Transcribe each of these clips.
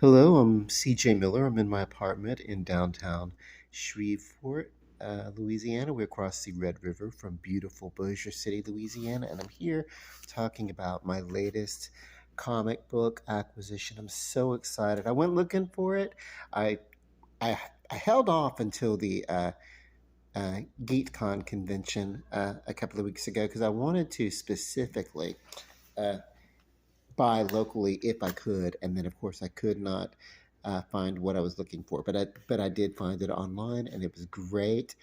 Hello, I'm CJ Miller. I'm in my apartment in downtown Shreveport, Louisiana. We're across the Red River from beautiful Bossier City, Louisiana, and I'm here talking about my latest comic book acquisition. I'm so excited. I went looking for it. I I, I held off until the GeekCon convention a couple of weeks ago because I wanted to specifically uh, buy locally if I could, and then of course I could not find what I was looking for, but I did find it online, and it was great.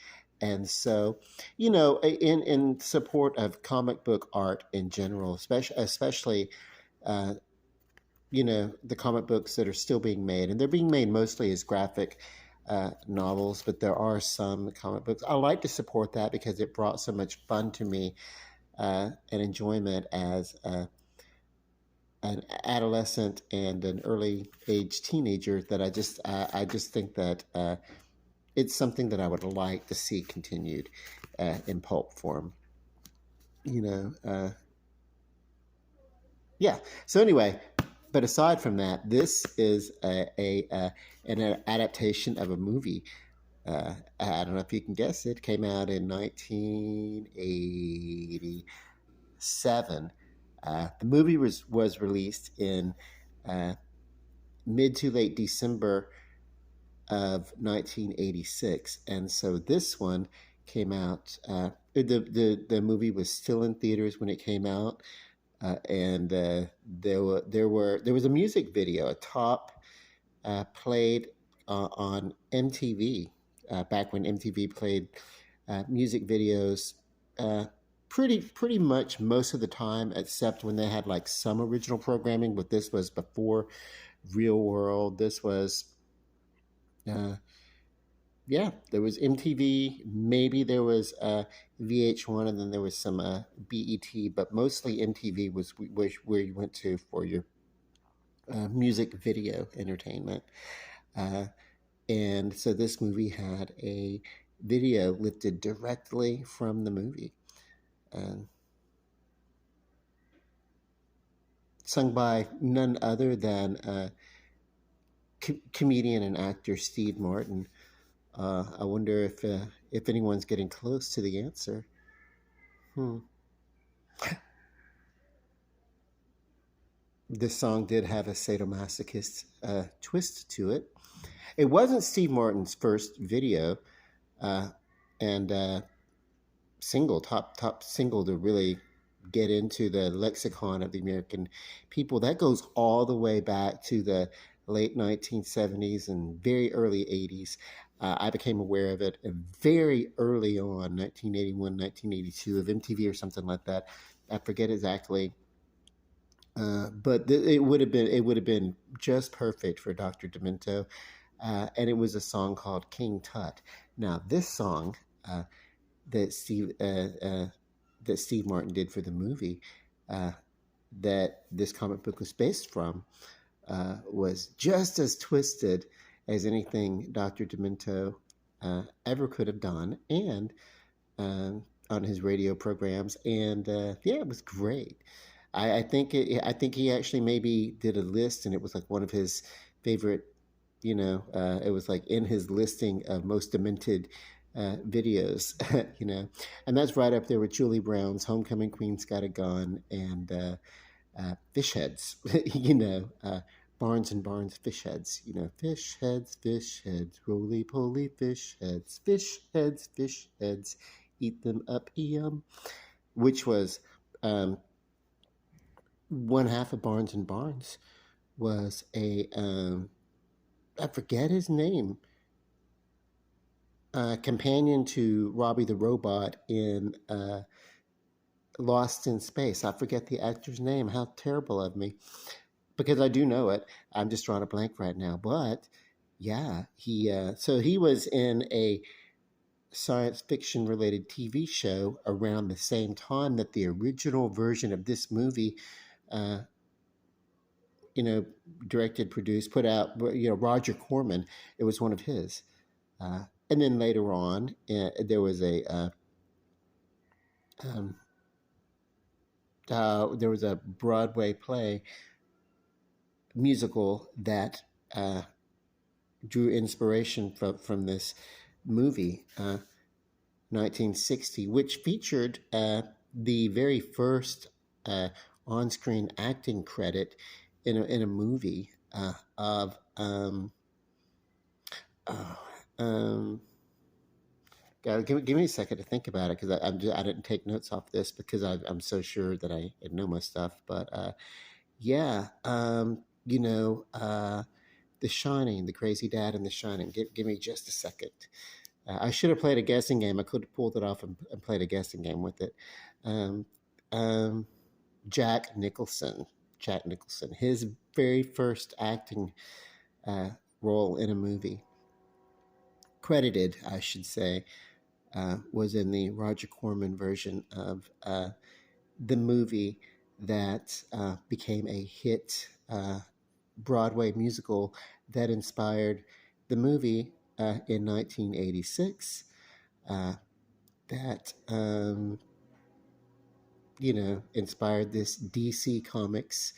And so, in support of comic book art in general, especially uh, the comic books that are still being made, and they're being made mostly as graphic novels, but there are some comic books. I like to support that because it brought so much fun to me and enjoyment as an adolescent and an early age teenager that I just think that it's something that I would like to see continued in pulp form. You know, yeah. So anyway, but aside from that, this is an adaptation of a movie. I don't know if you can guess it. Came out in 1987. The movie was released in uh, mid to late December of 1986, and so this one came out. The movie was still in theaters when it came out, and there was a music video, a top played on MTV back when MTV played music videos. Uh, pretty much most of the time, except when they had like some original programming. But this was before Real World. This was uh, yeah, there was MTV. Maybe there was VH1, and then there was some BET, but mostly MTV was where you went to for your music video entertainment. Uh, and so this movie had a video lifted directly from the movie, uh, sung by none other than comedian and actor Steve Martin. I wonder if anyone's getting close to the answer. Hmm. This song did have a sadomasochist twist to it. It wasn't Steve Martin's first video uh, and single, top single to really get into the lexicon of the American people. That goes all the way back to the late 1970s and very early 80s. I became aware of it very early on, 1981, 1982, of MTV or something like that. I forget exactly, it would have been just perfect for Dr. Demento, and it was a song called King Tut. Now, this song uh, that Steve that Steve Martin did for the movie uh, that this comic book was based from was just as twisted as anything Dr. Demento ever could have done, and on his radio programs, and yeah, it was great. I think he actually maybe did a list, and it was like one of his favorite. It was like in his listing of most demented videos. And that's right up there with Julie Brown's "Homecoming Queen's Got a Gun" and Fish Heads. Barnes and Barnes Fish Heads. Fish heads, roly poly fish heads, eat them up, yum. Which was um, one half of Barnes and Barnes was a I forget his name, companion to Robbie the Robot in Lost in Space. I forget the actor's name. How terrible of me, because I do know it. I'm just drawing a blank right now. But yeah, he was in a science fiction related TV show around the same time that the original version of this movie uh, you know, directed, produced, put out, Roger Corman. It was one of his. And then later on, um, there was a Broadway play musical that uh, drew inspiration from this movie, 1960, which featured the very first uh, on-screen acting credit in a movie of oh, um, give me a second to think about it because I didn't take notes off this because I'm so sure that I know my stuff. But yeah, The Shining, the crazy dad in The Shining. Give me just a second. I should have played a guessing game. I could have pulled it off and played a guessing game with it. Um, um, Jack Nicholson. Jack Nicholson. His very first acting uh, role in a movie, credited, I should say, was in the Roger Corman version of the movie that became a hit Broadway musical that inspired the movie in 1986 that inspired this DC Comics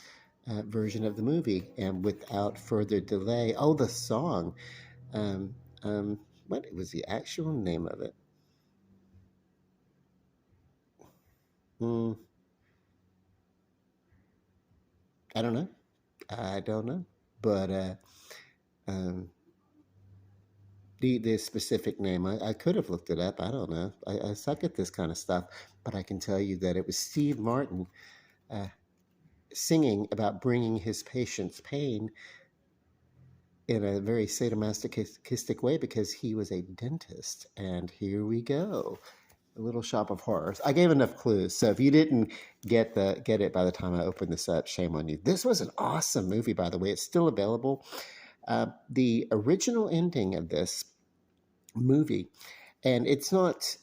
version of the movie. And without further delay, oh, the song. Um, um, what was the actual name of it? Mm, I don't know. I don't know. But um, the specific name, I could have looked it up. I don't know. I suck at this kind of stuff. But I can tell you that it was Steve Martin uh, singing about bringing his patients pain in a very sadomasochistic way because he was a dentist. And here we go. A Little Shop of Horrors. I gave enough clues, so if you didn't get it by the time I opened this up, shame on you. This was an awesome movie, by the way. It's still available. The original ending of this movie, and it's not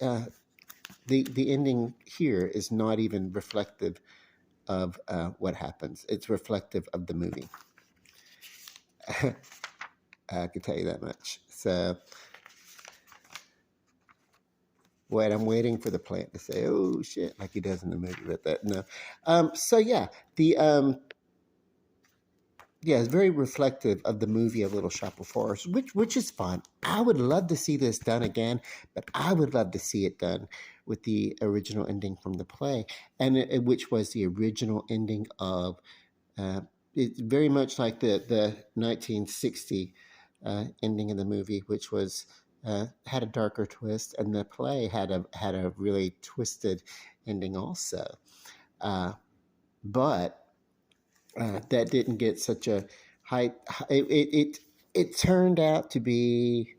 the ending here is not even reflective of what happens. It's reflective of the movie. I can tell you that much. So, wait, I'm waiting for the plant to say, "Oh shit," like he does in the movie. But that no. So yeah, the yeah, it's very reflective of the movie A Little Shop of Horrors, which is fun. I would love to see this done again, but I would love to see it done with the original ending from the play, and which was the original ending of. Uh, it's very much like the 1960 ending of the movie, which was had a darker twist, and the play had a really twisted ending also. Uh, but that didn't get such a high. It turned out to be.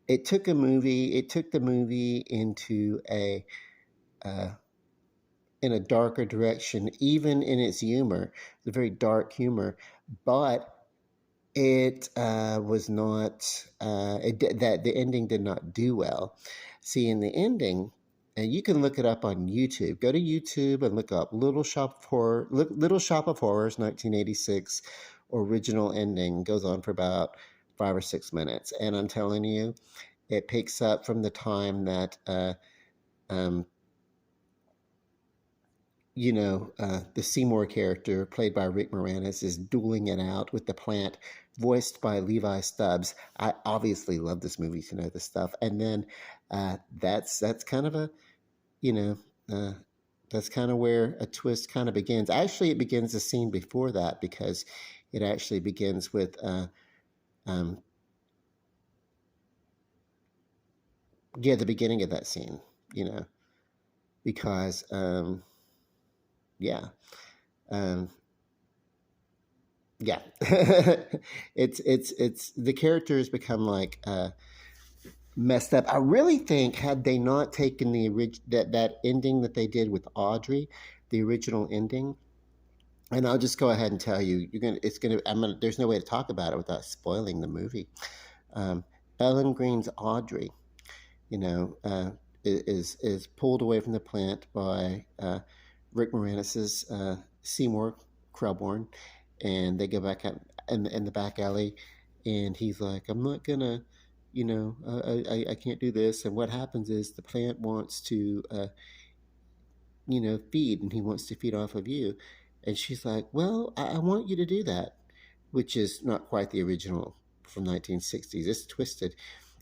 It took a movie. It took the movie into uh, in a darker direction, even in its humor, the very dark humor. But it was not. That the ending did not do well. See, in the ending, and you can look it up on YouTube. Go to YouTube and look up Little Shop of Horrors, 1986, original ending. Goes on for about 5 or 6 minutes, and I'm telling you, it picks up from the time that um, the Seymour character, played by Rick Moranis, is dueling it out with the plant, voiced by Levi Stubbs. I obviously love this movie to know this stuff. And then that's kind of a, you know, uh, that's kind of where a twist kind of begins. Actually, it begins a scene before that because it actually begins with, um, yeah, the beginning of that scene, you know, because, yeah. Um, yeah, it's the characters become like messed up. I really think had they not taken that ending that they did with Audrey, the original ending, and I'll just go ahead and tell you, there's no way to talk about it without spoiling the movie. Um, Ellen Green's Audrey, you know, is pulled away from the plant by Rick Moranis's Seymour Krelborn, and they go back out in the back alley, and he's like, "I'm not gonna, I can't do this." And what happens is the plant wants to, feed, and he wants to feed off of you, and she's like, "Well, I want you to do that, which is not quite the original from 1960s. It's twisted.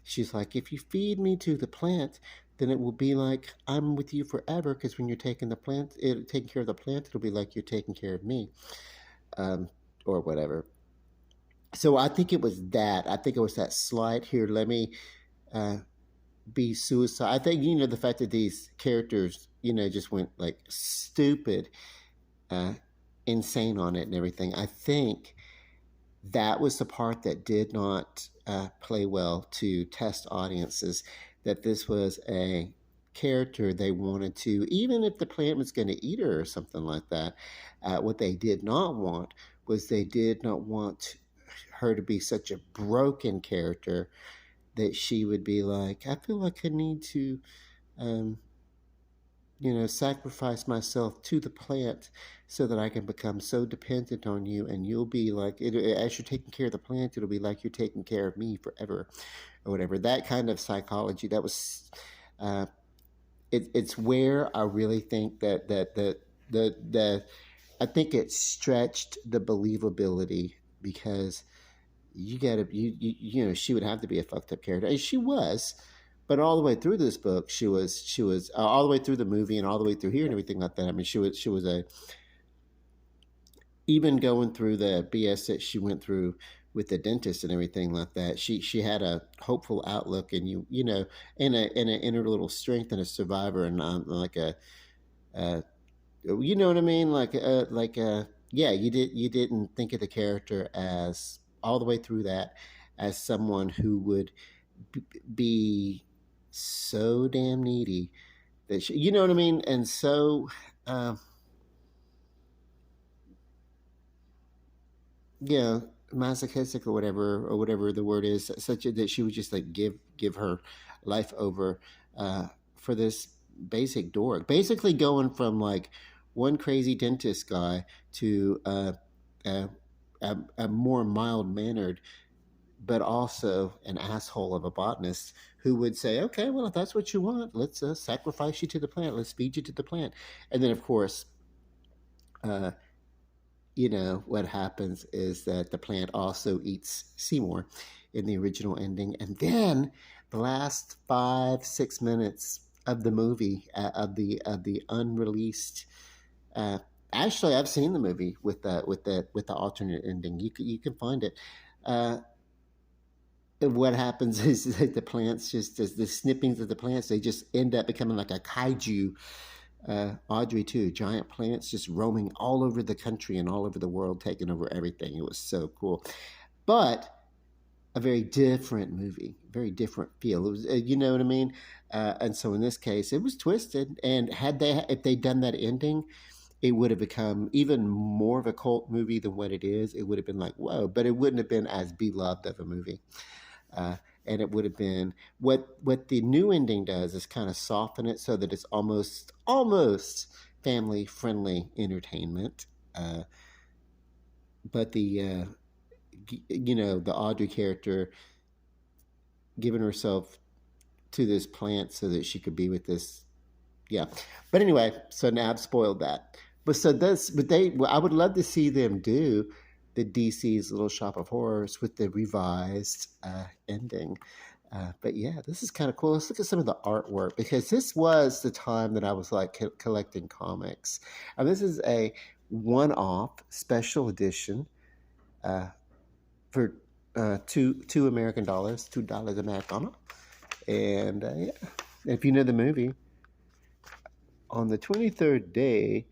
She's like, if you feed me to the plant, then it will be like I'm with you forever. Because when you're taking care of the plant, it'll be like you're taking care of me, um, or whatever. So I think it was that. I think it was that slight here. Let me uh, be suicide. I think the fact that these characters just went like stupid, uh, insane on it and everything. I think that was the part that did not play well to test audiences. That this was a character they wanted to, even if the plant was going to eat her or something like that. What they did not want was they did not want her to be such a broken character that she would be like, I feel like I need to, um, sacrifice myself to the plant so that I can become so dependent on you, and you'll be like, as you're taking care of the plant, it'll be like you're taking care of me forever, or whatever. That kind of psychology. That was, uh, it's where I really think that I think it stretched the believability because you gotta she would have to be a fucked up character, and she was, but all the way through this book she was all the way through the movie and all the way through here and everything like that. I mean, she was a, even going through the BS that she went through with the dentist and everything like that, she had a hopeful outlook, and in an inner little strength and a survivor, and like a you know what I mean, yeah, you didn't think of the character as all the way through that as someone who would be so damn needy that you know what I mean, and so uh, yeah, masochistic or whatever the word is, such that she would just like give her life over for this basic dork, basically going from like one crazy dentist guy to a, a more mild mannered but also an asshole of a botanist who would say, okay, well, if that's what you want, let's sacrifice you to the plant. Let's feed you to the plant. And then, of course, uh, what happens is that the plant also eats Seymour in the original ending. And then the last 5, 6 minutes of the movie, of the unreleased, uh, actually, I've seen the movie with the alternate ending. You can find it. Uh, what happens is that the plants just the snippings of the plants, they just end up becoming like a kaiju, Audrey too, giant plants just roaming all over the country and all over the world, taking over everything. It was so cool, but a very different movie, very different feel. It was, you know what I mean. And so in this case it was twisted, and if they'd done that ending, it would have become even more of a cult movie than what it is. It would have been like, whoa, but it wouldn't have been as beloved of a movie. uh, and it would have been what the new ending does is kind of soften it so that it's almost family friendly entertainment. Uh, but the Audrey character giving herself to this plant so that she could be with this, yeah. But anyway, so now I've spoiled that. But I would love to see them do the DC's Little Shop of Horrors with the revised ending. But yeah, this is kind of cool. Let's look at some of the artwork, because this was the time that I was like collecting comics. And this is a one-off special edition uh, for two American dollars, $2 Americano. And yeah, if you know the movie, on the 23rd day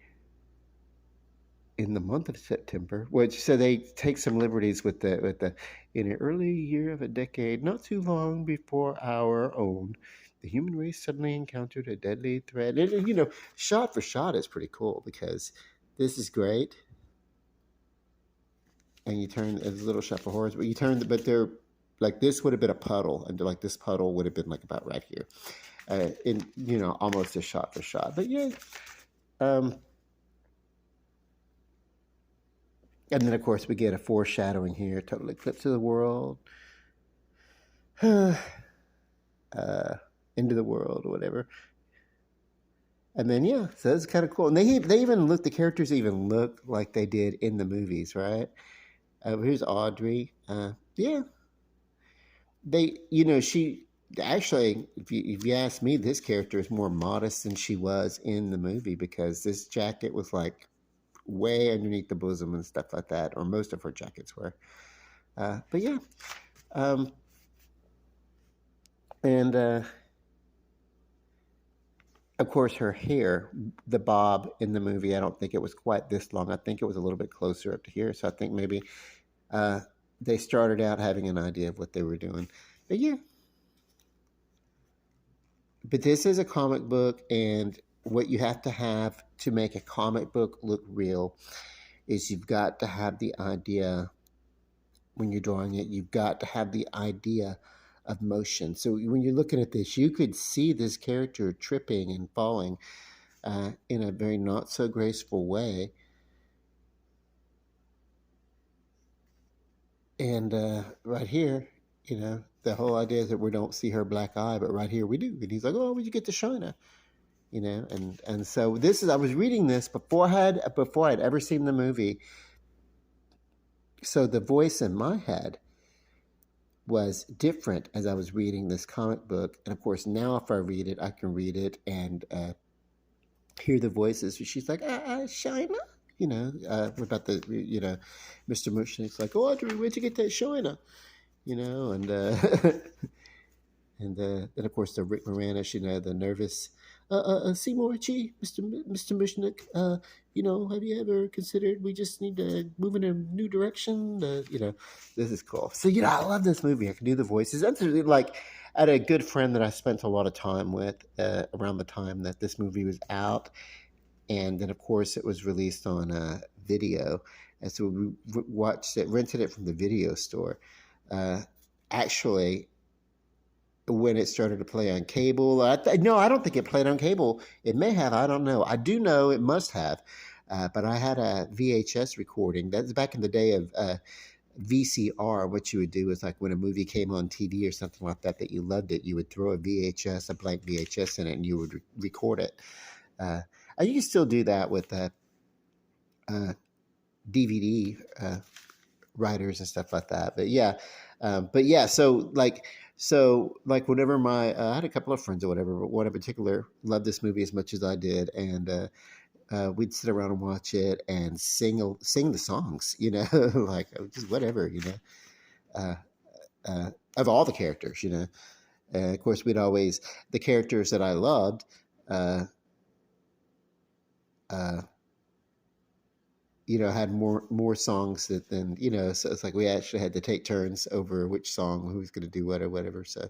in the month of September, which so they take some liberties with the in an early year of a decade, not too long before our own, the human race suddenly encountered a deadly threat. And, shot for shot is pretty cool because this is great. And you turn as Little Shop of Horrors, but but they're like, this would have been a puddle, and like this puddle would have been like about right here, in almost a shot for shot. But yeah, um, and then, of course, we get a foreshadowing here. Total eclipse of the world. Into the world or whatever. And then, yeah, so that's kind of cool. And they even look, the characters even look like they did in the movies, right? Here's Audrey. Yeah, she actually, if you ask me, this character is more modest than she was in the movie because this jacket was like way underneath the bosom and stuff like that, or most of her jackets were. But yeah, um, and of course her hair, the bob in the movie, I don't think it was quite this long. I think it was a little bit closer up to here. So I think maybe uh, they started out having an idea of what they were doing. But yeah, but this is a comic book, and what you have to have to make a comic book look real is you've got to have the idea when you're drawing it. You've got to have the idea of motion. So when you're looking at this, you could see this character tripping and falling in a very not so graceful way. And right here, the whole idea is that we don't see her black eye, but right here we do. And he's like, "Oh, where'd you get the shiner?" And so this is, I was reading this before I'd ever seen the movie. So the voice in my head was different as I was reading this comic book. And of course, now if I read it, I can read it and hear the voices. She's like, Shina? About Mr. Mushnick's like, oh, Audrey, where'd you get that Shina? And and then of course the Rick Moranis, the nervous, Seymour, gee, Mr. Mushnick, have you ever considered we just need to move in a new direction? This is cool. So I love this movie. I can do the voices. That's really like. I had a good friend that I spent a lot of time with around the time that this movie was out, and then of course it was released on video, and so we watched it, rented it from the video store. Uh, Actually, when it started to play on cable, no, I don't think it played on cable. It may have. I don't know. I do know it must have. But I had a VHS recording. That's back in the day of VCR. What you would do is like when a movie came on TV or something like that you loved it, you would throw a blank VHS in it, and you would record it. You can still do that with DVD writers and stuff like that. But yeah. So whenever I had a couple of friends or whatever, but one in particular loved this movie as much as I did, and we'd sit around and watch it and sing the songs, like just whatever, uh, of all the characters, of course, the characters that I loved. Uh, uh, had more songs than so it's like we actually had to take turns over which song, who's going to do what or whatever. So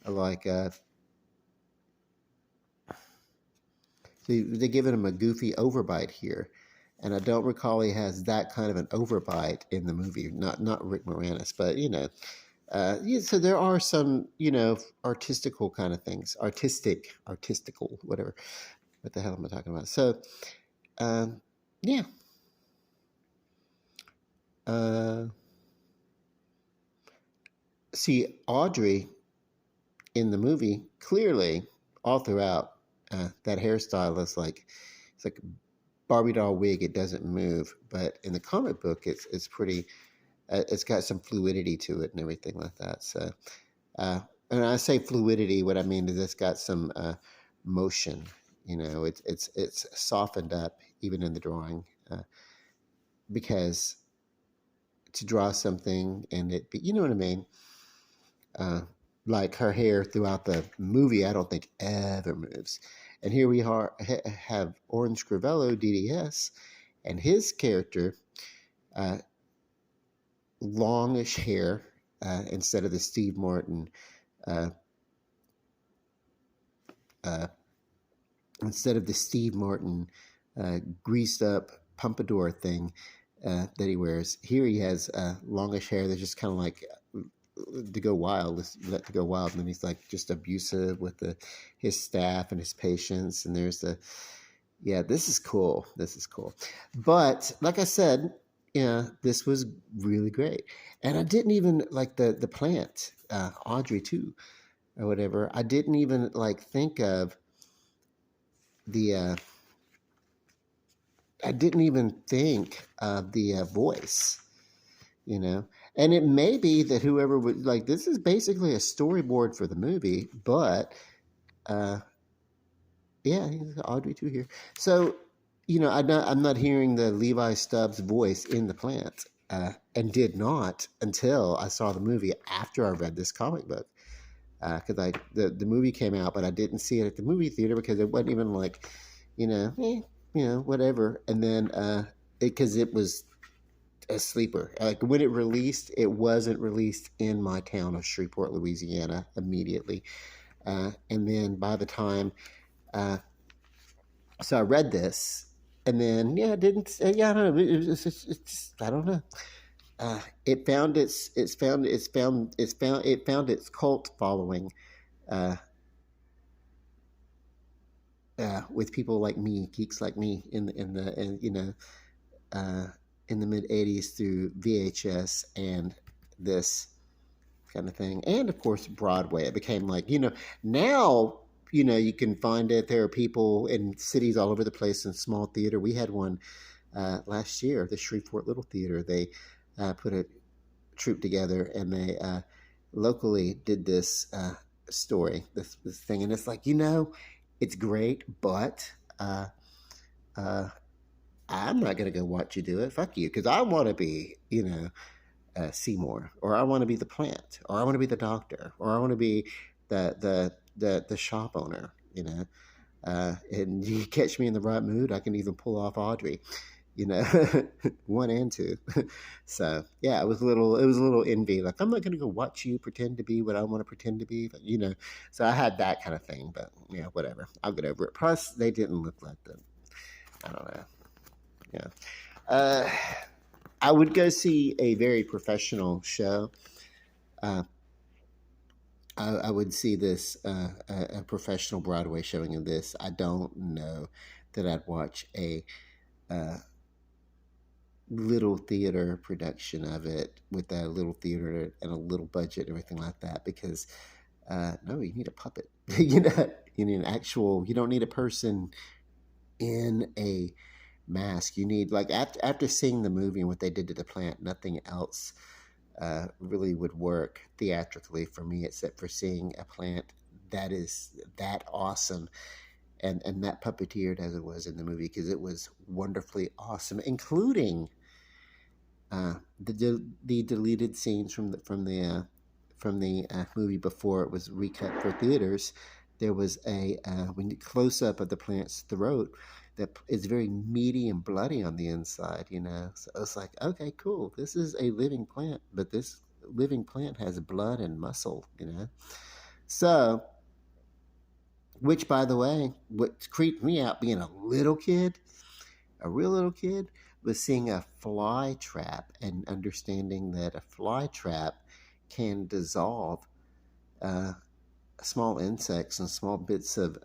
like they're giving him a goofy overbite here, and I don't recall he has that kind of an overbite in the movie. Not Rick Moranis, but yeah, so there are some artistical kind of things, artistical, whatever. What the hell am I talking about? So yeah. See, Audrey in the movie, clearly all throughout, that hairstyle is like it's like a Barbie doll wig. It doesn't move, but in the comic book, it's pretty. It's got some fluidity to it and everything like that. So, and I say fluidity, what I mean is it's got some motion. It's softened up even in the drawing, because to draw something and it be, you know what I mean. Uh, like her hair throughout the movie, I don't think ever moves. And here we have Orange Crivello, DDS, and his character, uh, longish hair instead of the Steve Martin, uh, uh, greased up pompadour thing that he wears. Here he has longish hair that's just kind of like to go wild, let to go wild, and then he's like just abusive with his staff and his patients. And there's this is cool. But like I said, this was really great, and I didn't even like the plant, Audrey too, or whatever. I didn't even like think of the. I didn't even think of the voice. you know. And it may be that whoever would like this is basically a storyboard for the movie, but uh, yeah, he's Audrey too here. So, I'm not hearing the Levi Stubbs voice in the plant, and did not until I saw the movie after I read this comic book. Because the movie came out, but I didn't see it at the movie theater because it wasn't even like, whatever. And then because it was a sleeper. Like when it released, it wasn't released in my town of Shreveport, Louisiana, immediately. And then by the time, uh, so I read this, and then yeah, I didn't. Yeah, I don't know. I don't know. It found its cult following, uh, with people like me, geeks like me, uh, in the mid '80s through VHS and this kind of thing, and of course Broadway. It became like now you can find it. There are people in cities all over the place in small theater. We had one last year, the Shreveport Little Theater. They put a troupe together, and they locally did this story, this thing, and it's like it's great, but uh, I'm not gonna go watch you do it. Fuck you, because I want to be Seymour, or I want to be the plant, or I want to be the doctor, or I want to be the shop owner. And you catch me in the right mood, I can even pull off Audrey. You know, one and two. So yeah, it was a little envy. Like I'm not gonna go watch you pretend to be what I want to pretend to be, but. So I had that kind of thing. But whatever. I'll get over it. Plus, they didn't look like them. I don't know. Yeah. Uh, I would go see a very professional show. Uh, I would see this a professional Broadway showing of this. I don't know that I'd watch a uh, little theater production of it with a little theater and a little budget and everything like that because no, you need a puppet. You need an actual. You don't need a person in a mask. You need like after seeing the movie and what they did to the plant, nothing else really would work theatrically for me except for seeing a plant that is that awesome and that puppeteered as it was in the movie because it was wonderfully awesome, including the deleted scenes from the movie before it was recut for theaters. There was a when you close up of the plant's throat that is very meaty and bloody on the inside. So it's like, okay, cool. This is a living plant, but this living plant has blood and muscle. So, which by the way, what creeped me out being a little kid, a real little kid, was seeing a fly trap and understanding that a fly trap can dissolve uh, small insects and small bits of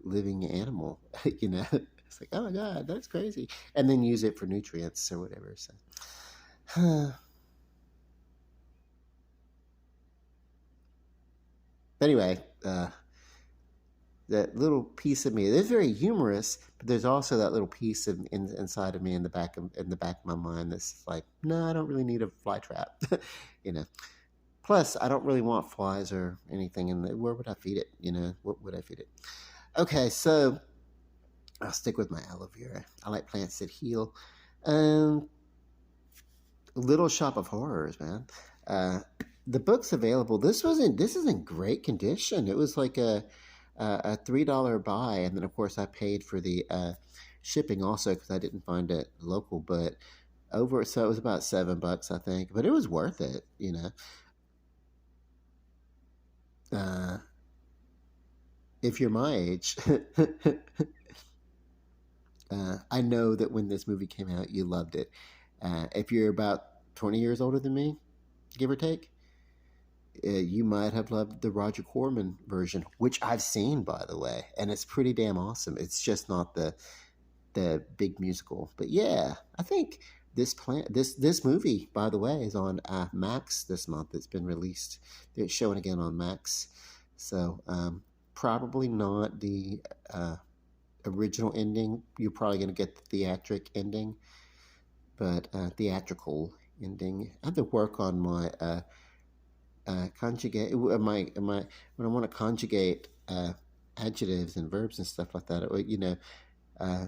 living animal. It's like, oh my god, that's crazy, and then use it for nutrients or whatever. So anyway, that little piece of me, it's very humorous, but there's also that little piece inside of me in the back of my mind that's like, no, I don't really need a fly trap. you know Plus, I don't really want flies or anything in there. Where would I feed it? What would I feed it? Okay, so I'll stick with my aloe vera. I like plants that heal. Um, Little Shop of Horrors, man. Uh, the book's available. This is in great condition. It was like a $3 buy, and then of course I paid for the shipping also because I didn't find it local, but so it was about $7, I think. But it was worth it. Uh, if you're my age, I know that when this movie came out, you loved it. If you're about 20 years older than me, give or take, you might have loved the Roger Corman version, which I've seen, by the way, and it's pretty damn awesome. It's just not the big musical, but yeah, I think this movie, by the way, is on Max this month. It's been released. They're showing again on Max, so probably not the original ending. You're probably going to get the theatric ending, but theatrical ending. I have to work on my conjugate. My when I want to conjugate adjectives and verbs and stuff like that. Uh,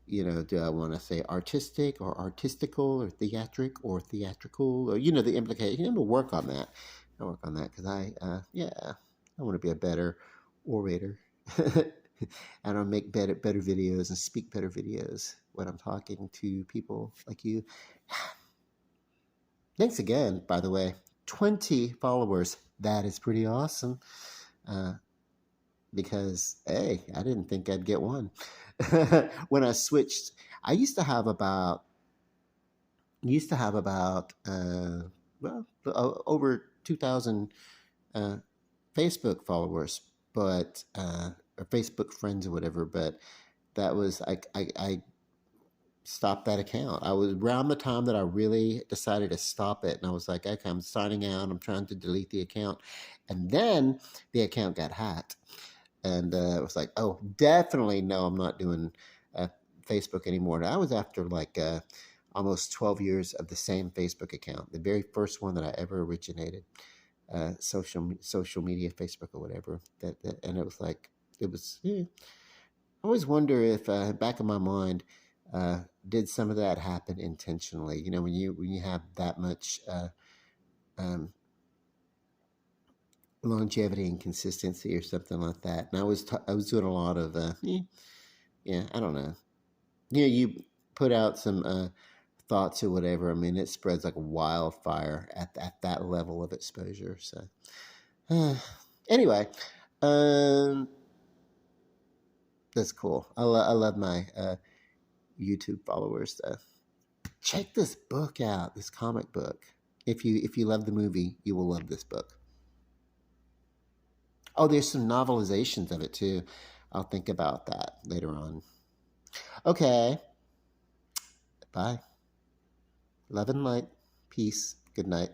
do I want to say artistic or artistical or theatric or theatrical, or the implication? I'm gonna work on that. I work on that because yeah, I want to be a better orator. And I'll make better videos and speak better videos when I'm talking to people like you. Thanks again, by the way. 20 followers. That is pretty awesome. Uh, because hey, I didn't think I'd get one. When I switched, I used to have about over 2,000 uh, Facebook followers, but or Facebook friends or whatever. But that was I stopped that account. I was around the time that I really decided to stop it, and I was like, okay, I'm signing out. I'm trying to delete the account, and then the account got hacked, and it was like, oh, definitely no, I'm not doing uh, Facebook anymore. And I was after like almost 12 years of the same Facebook account, the very first one that I ever originated, social media, Facebook or whatever. And it was like it was. Yeah. I always wonder if back in my mind, did some of that happen intentionally? When you have that much um, longevity and consistency or something like that. And I was doing a lot of yeah, I don't know. You put out some thoughts or whatever. I mean, it spreads like a wildfire at that level of exposure. So anyway, um, that's cool. I love my YouTube followers. Check this book out. This comic book. If you love the movie, you will love this book. Oh, there's some novelizations of it too. I'll think about that later on. Okay. Bye. Love and light. Peace. Good night.